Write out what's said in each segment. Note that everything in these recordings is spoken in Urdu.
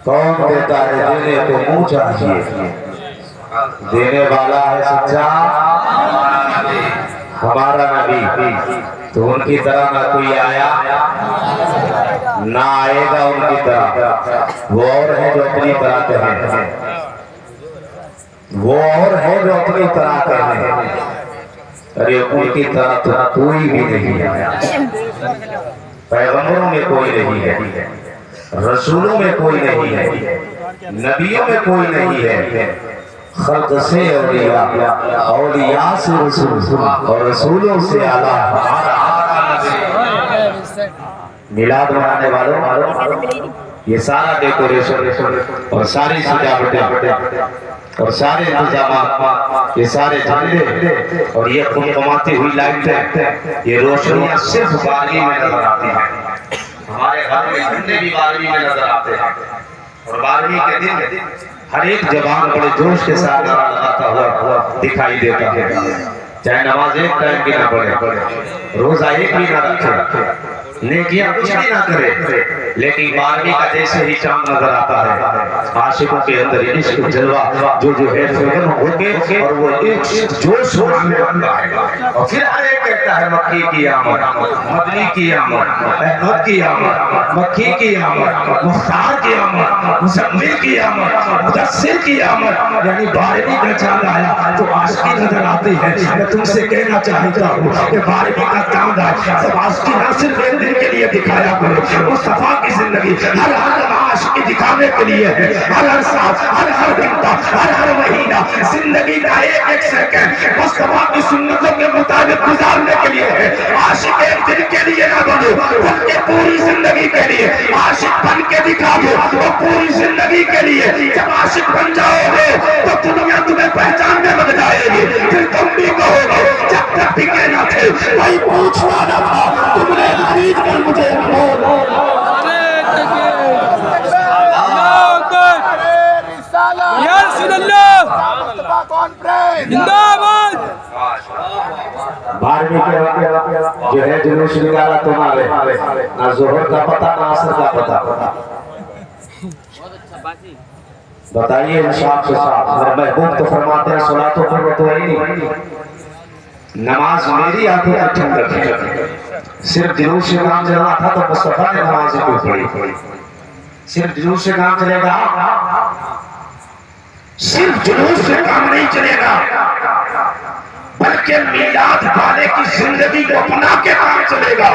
کون دیتا ہے دینے کو منہ چاہیے دینے والا ہے سچا ہمارا نبی تو ان کی طرح نہ کوئی آیا نہ آئے گا ان کی طرح وہ اور ہے جو اپنی طرح کے ہیں وہ اور ہے جو اپنی طرح کے ہیں ارے ان کی طرح تو کوئی بھی نہیں ہے پیغمبروں میں کوئی نہیں ہے رسولوں میں کوئی نہیں ہے نبیوں میں کوئی نہیں ہے خلق سے اولیاء اولیاء سے رسول اور رسولوں سے اعلیٰ میلاد منانے والوں یہ سارا ڈیکوریشن اور ساری سجاوٹیں اور سارے انتظامات یہ سارے جھنڈے اور یہ خمخماتی ہوئی لائٹیں یہ روشنیاں صرف 12ویں میں نظر آتی ہیں ہمارے گھر میں جھنڈے بھی 12ویں میں نظر آتے ہیں اور 12ویں کے دن ہر ایک جوان بڑے جوش کے ساتھ نعرہ لگاتا ہوا دکھائی دیتا ہے چاہے نماز ایک ٹائم کی نہ پڑھے روزہ ایک بھی نہ رکھے نیکیاں کچھ بھی نہ کرے لیکن 12ویں کا جیسے ہی چاند نظر آتا ہے عاشقوں کے اندر عشق جلوہ جو ہے فیضن ہو کے اور وہ ایک جوش ہونے لگتا ہے اور پھر ہر ایک کہتا ہے مکی کی آمد مدنی کی آمد احمد کی آمد مکی کی آمد مختار کی آمد مزمل کی آمد مدثر کی آمد یعنی 12ویں کا چاند آیا تو عاشقی نظر آتی ہے میں تم سے کہنا چاہتا ہوں کہ 12ویں کا چاند آیا سب عاشقی نہ صرف ایک دن کے لیے دکھایا کرو مصطفیٰ کی زندگی ہر عاشقی دکھانے کے لیے ہے ہر سال ہر گھنٹہ ہر مہینہ زندگی کا ایک ایک سیکنڈ مصطفیٰ کی سنتوں کے مطابق گزارنے کے لیے ہے عاشق ایک دن کے لیے نہ بنو بلکہ پوری زندگی کے لیے عاشق بن کے دکھا دو تو پوری زندگی کے لیے جب عاشق بن جاؤ گے تو دنیا تمہیں پہچاننے لگ جائے گی پھر تم بھی کہو گے جب تک ٹکے نہ تھے بھائی پوچھنا نہ تھا تم نے خرید کر مجھے یا رسول اللہ زندہ باد 12ویں کے جو ہے جلوس نکالا تمہارے نہ ظہر کا پتہ نہ عصر کا پتہ بتائیے انصاف کے ساتھ میرے محبوب تو فرماتے ہیں صلاۃ و قرۃ عینی نماز میری آنکھوں کی ٹھنڈک ہے صرف جلوس سے کام چلنا تھا تو مصطفیٰ نے نماز کیوں پڑھی صرف جلوس سے کام چلے گا صرف جلوس سے کام نہیں چلے گا بلکہ میلاد والے کی زندگی کو اپنا کے کام چلے گا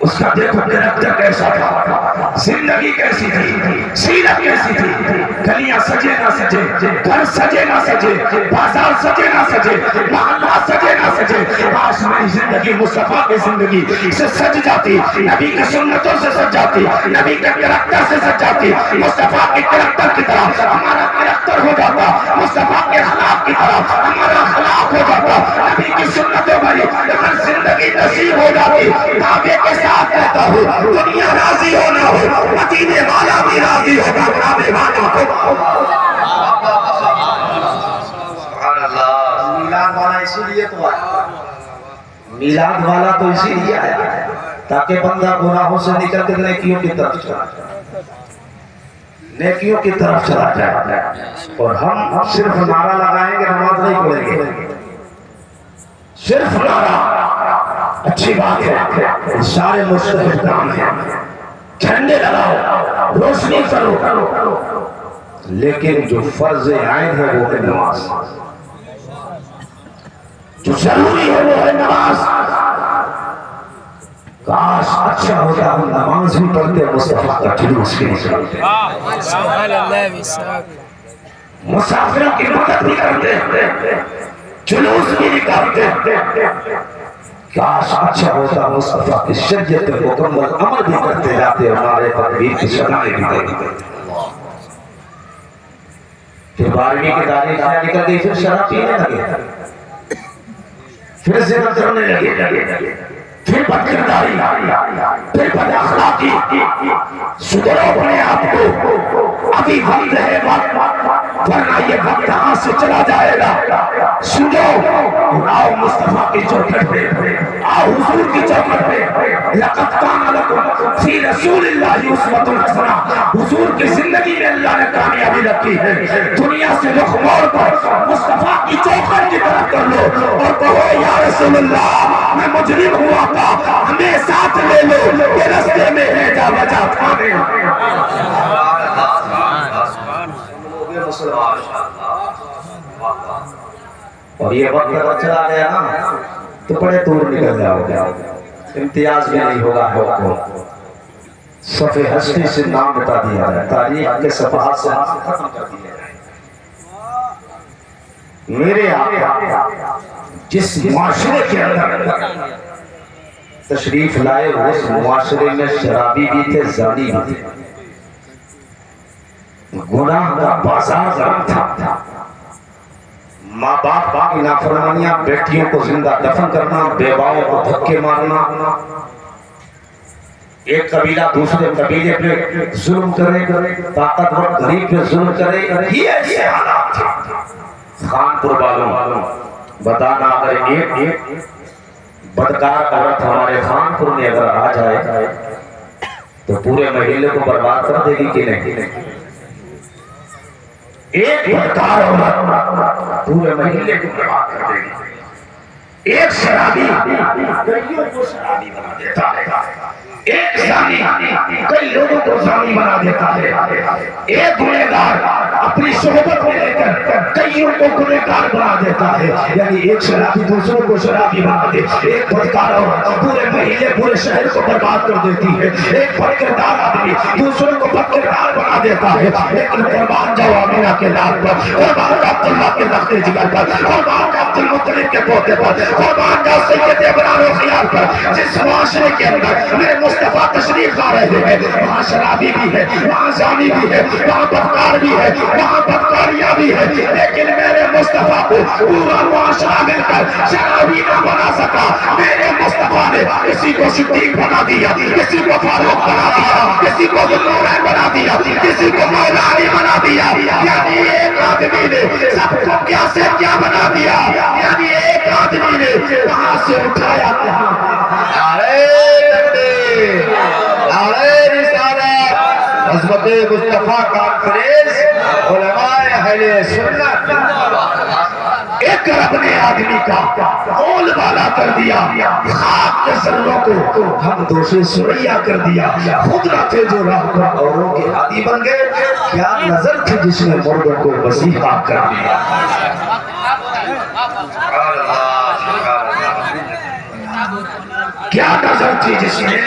اس کا دیکھو کریکٹر کیسا تھا زندگی کیسی تھی سیرت کیسی تھی گلیاں سجے نہ سجے گھر سجے نہ سجے بازار سجے نہ سجے محلہ سجے نہ سجے آج میری زندگی مصطفیٰ کی زندگی سے سج جاتی نبی کی سنتوں سے سج جاتی نبی کے کریکٹر سے سج جاتی مصطفیٰ کے کریکٹر کی طرح ہمارا کریکٹر ہو جاتا مصطفیٰ کے اخلاق کی طرح ہمارا اخلاق ہو جاتا نبی کی سنتوں بھری ہر زندگی نصیب ہو جاتی دعوے کے ساتھ کہتا ہوں دنیا راضی ہونا ہو مدینے والا بھی راضی ہوگا کعبے والا میلاد والا اسی لیے تو آیا میلاد والا تو اسی لیے آیا تاکہ بندہ گناہوں سے نکل کے نیکیوں کی طرف چلا جائے نیکیوں کی طرف چلا جائے اور ہم صرف نعرہ لگائیں گے نماز نہیں پڑھیں گے صرف نعرہ اچھی بات ہے سارے مستحب کام ہیں جھنڈے لگاؤ روشنی کرو لیکن جو فرض عین ہے وہ ہے نماز جو ضروری ہے وہ ہے نماز کاش اچھا ہوتا ہم نماز بھی پڑھتے مصطفیٰ کا جلوس بھی نکالتے مسافروں کی مدد بھی کرتے جلوس بھی نکالتے کاش اچھا ہوتا مصطفیٰ کی شریعت مکمل عمل بھی کرتے جاتے ہمارے تکبیر کی شنائیں بھی دیتے پھر 12ویں کی تاریخ نکل گئی پھر شراب پینے لگے پھر زنا کرنے لگے پھر بد کرداری، پھر بد اخلاقی. سدھرو اپنے آپ کو، ابھی وقت ہے وقت، ورنہ یہ وقت ہاں سے چلا جائے گا. سنو، آؤ مصطفیٰ کی چوکھٹ پہ، آؤ حضور کی چوکھٹ پہ. لقد کان لکم فی رسول اللہ اسوۃ حسنہ. حضور کی زندگی میں اللہ نے کامیابی رکھی ہے. دنیا سے رخ موڑ کر مصطفیٰ کی چوکھٹ کی طرف کر لو اور کہو یا رسول اللہ میں مجرم ہوا تھا، ہمیں ساتھ لے لو، یہ رستے میں ہے جا بجا تھانے. اور یہ وقت اگر چلا گیا نا تو بڑے دور نکل جاؤ گے، امتیاز بھی نہیں ہوگا آپ کو. صفحہ ہستی سے نام بتا دیا ہے، تاریخ کے صفحات سے ختم کر دیا ہے. میرے آقا جس معاشرے کے اندر تشریف لائے اس معاشرے میں شرابی بھی تھے، زانی بھی تھے، گناہ کا بازار گرم تھا. ماں باپ کی نافرمانیاں، بیٹیوں کو زندہ دفن کرنا، بیواؤں کو دھکے مارنا، ایک قبیلہ دوسرے قبیلے پہ ظلم کرے، طاقتور غریب پہ ظلم کرے، یہ ایسے حالات تھے. خانپور والوں بتانا، اگر ایک بدکار عورت ہمارے خانپور میں اگر آ جائے تو پورے محلے کو برباد کر دے گی کہ نہیں؟ ایک بدکار عورت پورے محلے کو برباد کر دے گی. ایک شرابی کئیوں کو شرابی بنا دیتا ہے، ایک زانی کئی لوگوں کو زانی بنا دیتا ہے، ایک گنہگار اپنی صحبت میں لے کر کئیوں کو گنہگار بنا دیتا ہے. یعنی ایک شرابی دوسروں کو شرابی بنا دے، ایک بدکار عورت پورے محلے پورے شہر کو برباد کر دیتی ہے، ایک بدکردار آدمی دوسروں کو بدکردار بنا دیتا ہے. لیکن قربان جاؤ آمینہ کے لال پر، قربان جاؤ عبداللہ کے لخت جگر پر، قربان جاؤ عبدالمطلب کے پوتے پر، قربان جاؤ سید ابرار و خیال پر. جس معاشرے کے اندر میرے مصطفیٰ تشریف لا رہے ہیں وہاں شرابی بھی ہے، وہاں زانی بھی ہے، وہاں بدکار بھی ہے، وہاں بدکاریاں بھی ہے. لیکن میرے مصطفیٰ کو پورا معاشرہ مل کر شرابی نہ بنا سکا. میرے مصطفیٰ نے کسی کو صدیق بنا دیا، کسی کو فاروق بنا دیا، کسی کو ذوالنورین بنا دیا، کسی کو مولا علی بنا دیا. یعنی ایک آدمی نے سب کو کیا سے کیا بنا دیا. یعنی ایک آدمی نے کہاں سے اٹھایا کہاں. عظمت مصطفیٰ کانفرنس علماء اہل سنت. ایک رب نے آدمی کا قول بالا کر دیا، خاک کے ذروں کو ہم دوسرے سریا کر دیا. خود نہ تھے جو راہ پر اوروں کے عادی بن گئے، کیا نظر تھی جس نے مردوں کو مسیحا کر دیا. کیا نظر تھی جس نے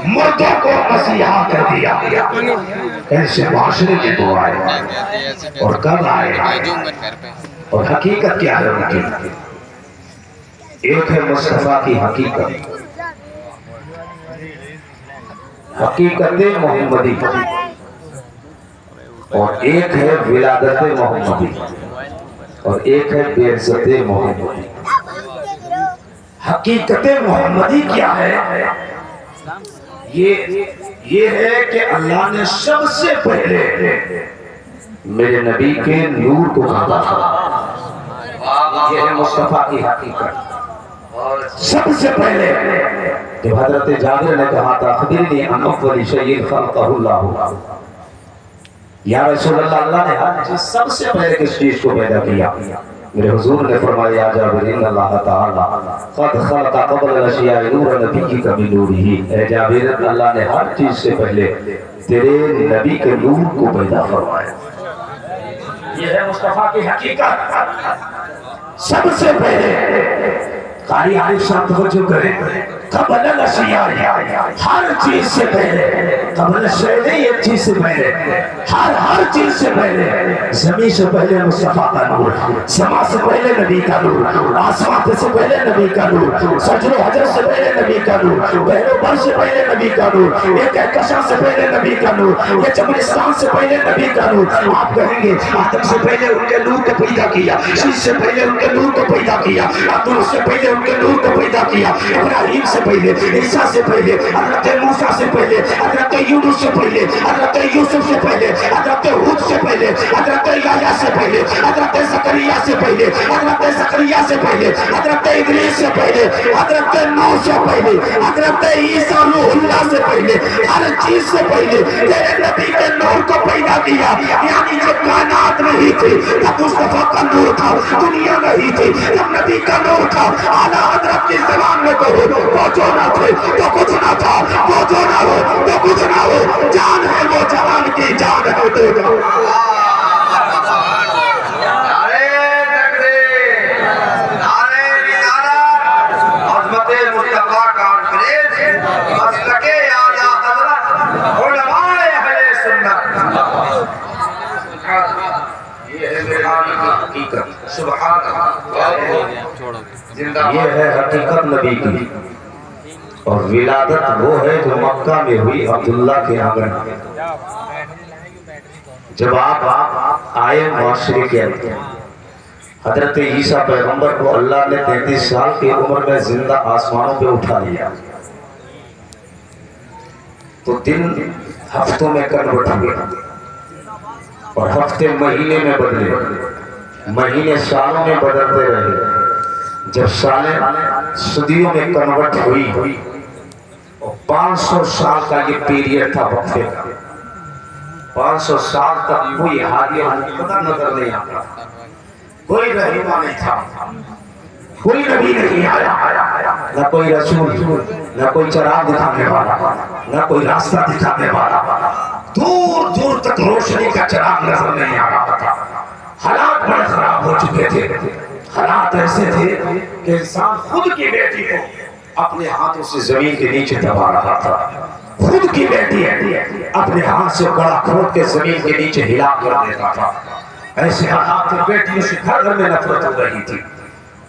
مردوں کو مسیحا کر دیا. ایسے معاشرے کے دو آئے اور کب آئے اور حقیقت کیا ہے ان کی. ایک ہے مصطفیٰ کی حقیقت، حقیقت محمدی، اور ایک ہے ولادت محمدی، اور ایک ہے بعثت محمدی. حقیقت محمدی کیا ہے؟ یہ ہے کہ اللہ نے سب سے پہلے میرے نبی کے نور کو کھانا تھا. یہ ہے مصطفیٰ کی حقیقت. سب سے پہلے جب حضرت جابر نے کہا تھا اخبرنی عن اول شیء خلقہ اللہ، یا رسول اللہ، اللہ نے ہر چیز سب سے پہلے کس چیز کو پیدا کیا؟ میرے حضور نے فرمایا یا جابر ان اللہ تعالی قد خلق قبل الاشیاء نور نبی کا بنورہ. اے جابر، اللہ نے ہر چیز سے پہلے تیرے نبی کے نور کو پیدا فرمایا. یہ ہے مصطفیٰ کی حقیقت. سب سے پہلے قاری عارف صاحب توجہ کریں، قبل الاشیاء، ہر چیز سے پہلے. قبل الشیء ایک چیز سے پہلے، ہر چیز سے پہلے. زمین سے پہلے مصطفیٰ کا نور، سما سے پہلے نبی کا نور، آسمان سے پہلے نبی کا نور، سجر و حجر سے پہلے نبی کا نور، بحر و بر سے پہلے نبی کا نور، یہ کہکشاں سے پہلے نبی کا نور، یہ چمرستان سے پہلے نبی کا نور. آپ کہیں گے آدم سے پہلے ان کے نور کو پیدا کیا، شیش سے پہلے ان کے نور کو پیدا کیا، آدم سے پہلے علم کے نور کو پیدا کیا ابراہیم سے پہلے عیسیٰ سے پہلے حضرت موسیٰ سے پہلے حضرت یونس سے پہلے حضرت یوسف سے پہلے حضرت ہود سے پہلے حضرت یحییٰ سے پہلے حضرت زکریا سے پہلے حضرت زکریا سے پہلے حضرت ادریس سے پہلے حضرت نوح سے پہلے حضرت عیسیٰ روح اللہ سے پہلے ہر چیز سے پہلے تیرے نبی کے نور کو پیدا کیا یعنی جب کائنات نہیں تھی تب مصطفیٰ کا نور تھا دنیا نہیں تھی جب نبی کا نور تھا اعلیٰ حضرت کی زبان میں کہو وہ جو نہ تھے تو کچھ نہ تھا وہ جو نہ ہو تو کچھ نہ ہو جان ہے وہ جہان کی جان ہے دے دو یہ ہے حقیقت نبی کی اور ولادت وہ ہے جو مکہ میں ہوئی عبداللہ کے آنگن میں جب آپ آئے معاشرے کے اندر حضرت عیسیٰ پیغمبر کو اللہ نے 33 سال کی عمر میں زندہ آسمانوں پہ اٹھا لیا تو دن ہفتوں میں کنورٹ ہوئے اور ہفتے مہینے میں بدلے مہینے سالوں میں بدلتے رہے جب سالیں صدیوں میں کنورٹ ہوئی اور 500 سال کا یہ پیریڈ تھا وقفے کا 500 سال تک کوئی حالی حقیقت نظر نہیں آتا کوئی رہنما نہیں تھا کوئی نبی نہیں آیا نہ کوئی رسول نہ کوئی چراغ دکھانے والا نہ کوئی راستہ دکھانے والا دور دور تک روشنی کا چراغ نظر نہیں آ رہا تھا حالات بڑے خراب ہو چکے تھے حالات ایسے تھے کہ انسان خود کی بیٹی کو اپنے ہاتھوں سے زمین کے نیچے دبا رہا تھا خود کی بیٹی اپنے ہاتھ سے گڑا کھود کے زمین کے نیچے ہلا کر دیتا تھا ایسے حالات تھے بیٹیوں سے گھر میں نفرت ہو رہی تھی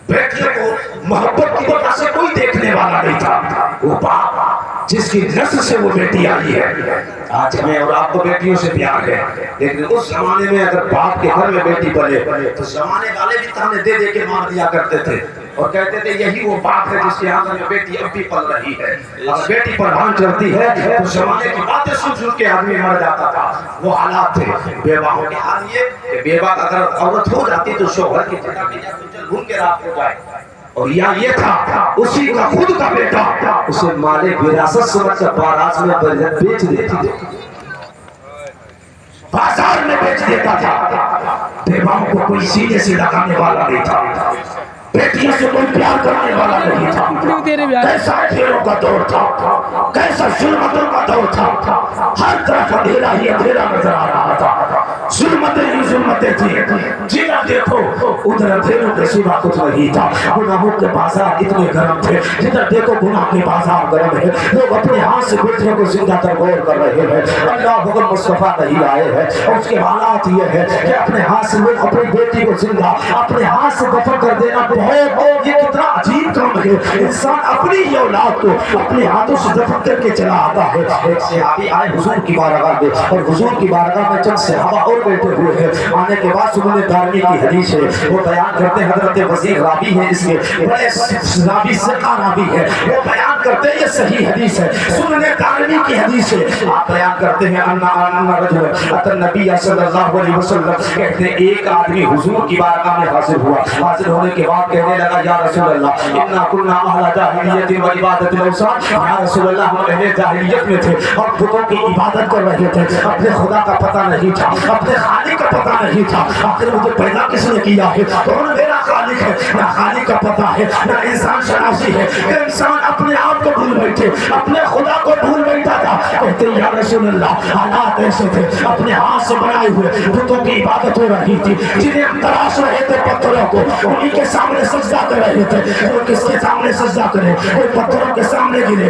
بیٹیوں کو محبت کی وجہ سے کوئی دیکھنے والا نہیں تھا وہ باپ جس کی نسل سے وہ بیٹی آئی ہے آج ہمیں اور آپ کو بیٹیوں سے پیار ہے لیکن اس زمانے میں اگر باپ کے گھر میں بیٹی پلے تو زمانے والے بھی تانے دے دے کے مار دیا کرتے تھے اور کہتے تھے یہی وہ باپ ہے جس کے آنگن میں بیٹی اب بھی پل رہی ہے اگر بیٹی پروان چڑھتی ہے تو زمانے کی باتیں سن سن کے آدمی مر جاتا تھا وہ حالات تھے بیواؤں کے حال یہ کہ بیوہ اگر عورت ہو جاتی تو شوہر کی جگہ پہ جا کے گھوم کے رات ہو جائے اور یا یہ تھا اسی کا خود کا بیٹا اسے مال وراثت سمجھ کر باراز میں بیچ دیتی تھی بازار میں بیچ دیتا تھا بیواؤں کو کوئی سینے سے لگانے والا نہیں تھا بیٹیوں سے کوئی پیار کرنے والا نہیں تھا کیسا پھیروں کا دور تھا کیسا ظلمتوں کا دور تھا ہر طرف اندھیرا ہی اندھیرا نظر آ رہا تھا ظلمتیں ہی ظلمتیں تھی جنہیں دیکھو ادھر اندھیروں کے سوا کچھ نہیں تھا گناہوں کے بازار اتنے گرم تھے جدھر دیکھو گناہ کے بازار گرم ہے لوگ اپنے ہاتھ سے بیٹیوں کو زندہ ترغور کر رہے ہیں اللہ حکم مصطفیٰ نہیں آئے ہیں اور اس کے حالات یہ ہے کہ اپنے ہاتھ سے لوگ اپنی بیٹی کو زندہ اپنے ہاتھ سے دفن کر دینا بہت یہ کتنا عجیب کام ہے انسان اپنی ہی اولاد کو اپنے ہاتھوں سے دفن کر کے چلا آتا ہے ایک صحابی آئے حضور کی بارگاہ میں اور حضور کی بارگاہ میں چند صحابہ اور بیٹھے ہوئے ہیں آنے کے بعد سننے دارمی کی حدیث ہے وہ بیان کرتے ہیں حضرت وزیر راوی ہے اس کے بڑے راوی سرکا راوی ہے وہ بیان کرتے ہیں یہ صحیح حدیث ہے سننے دارمی کی حدیث ہے آپ بیان کرتے ہیں انا رجل اتى النبي صلی اللہ علیہ وسلم کہتے ہیں ایک آدمی حضور کی بارگاہ میں حاضر ہوا حاضر ہونے کے بعد کہنے لگا یا رسول اللہ انا كنا اهل جاہلیت و عبادت الاوثان یا رسول اللہ ہم اہل جاہلیت میں تھے اور بتوں کی عبادت کر رہے تھے اپنے خدا کا پتہ نہیں تھا اپنے خالق کا پتہ نہیں تھا آخر مجھے پیدا کس نے کیا ہے کون میرا خالق ہے نہ خالق کا پتہ ہے نہ انسان شناسی ہے انسان اپنے آپ کو بھول بیٹھے اپنے خدا کو بھول بیٹھا تھا کہتے ہیں یا رسول اللہ حالات ایسے تھے اپنے ہاتھ سے بنائے ہوئے بتوں کی عبادت ہو رہی تھی جنہیں ہم تراش رہے تھے پتھروں کو انہی کے سامنے سجدہ کر رہے تھے کوئی کس کے سامنے سجدہ کرے کوئی پتھروں کے سامنے گرے